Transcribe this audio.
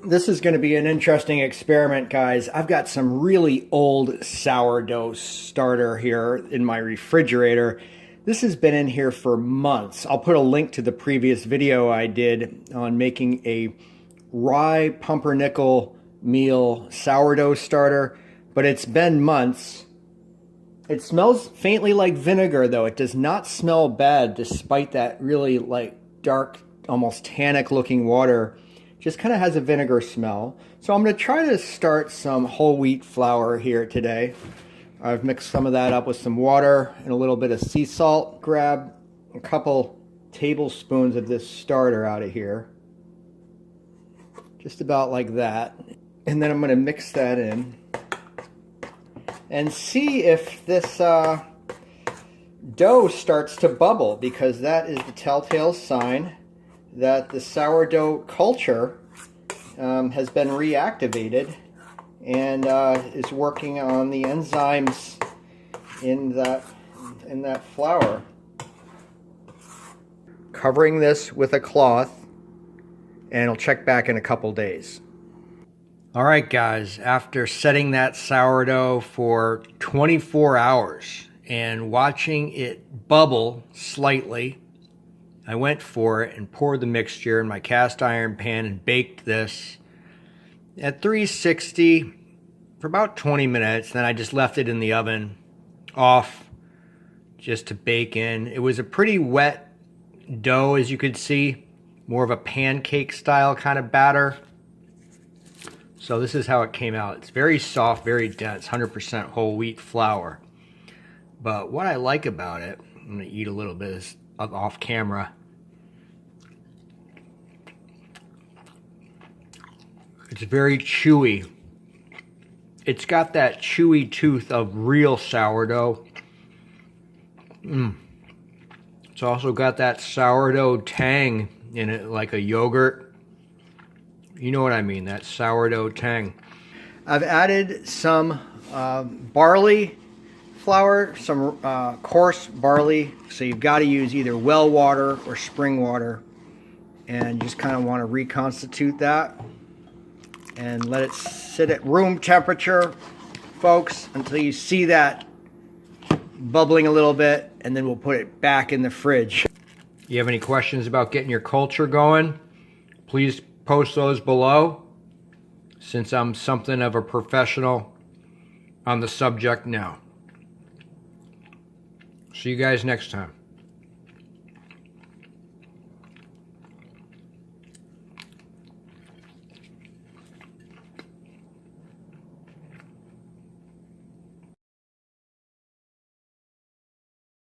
This is going to be an interesting experiment, guys. I've got some really old sourdough starter here in my refrigerator. This has been in here for months. I'll put a link to the previous video I did on making a rye pumpernickel meal sourdough starter, but it's been months. It smells faintly like vinegar, though. It does not smell bad despite that really like dark, almost tannic looking water. Just kind of has a vinegar smell. So I'm going to try to start some whole wheat flour here today. I've mixed some of that up with some water and a little bit of sea salt. Grab a couple tablespoons of this starter out of here. Just about like that. And then I'm going to mix that in and see if this dough starts to bubble, because that is the telltale sign that the sourdough culture has been reactivated and is working on the enzymes in that flour. Covering this with a cloth, and I'll check back in a couple days. All right, guys, after setting that sourdough for 24 hours and watching it bubble slightly, I went for it and poured the mixture in my cast iron pan and baked this at 360 for about 20 minutes. Then I just left it in the oven off just to bake in. It was a pretty wet dough, as you could see, more of a pancake style kind of batter. So this is how it came out. It's very soft, very dense, 100% whole wheat flour. But what I like about it, I'm going to eat a little bit of this off camera. It's very chewy. It's got that chewy tooth of real sourdough. It's also got that sourdough tang in it, like a yogurt. You know what I mean, that sourdough tang. I've added some barley flour, some coarse barley. So you've got to use either well water or spring water, and just kind of want to reconstitute that and let it sit at room temperature, folks, until you see that bubbling a little bit, and then we'll put it back in the fridge. You have any questions about getting your culture going? Please post those below, since I'm something of a professional on the subject now. See you guys next time.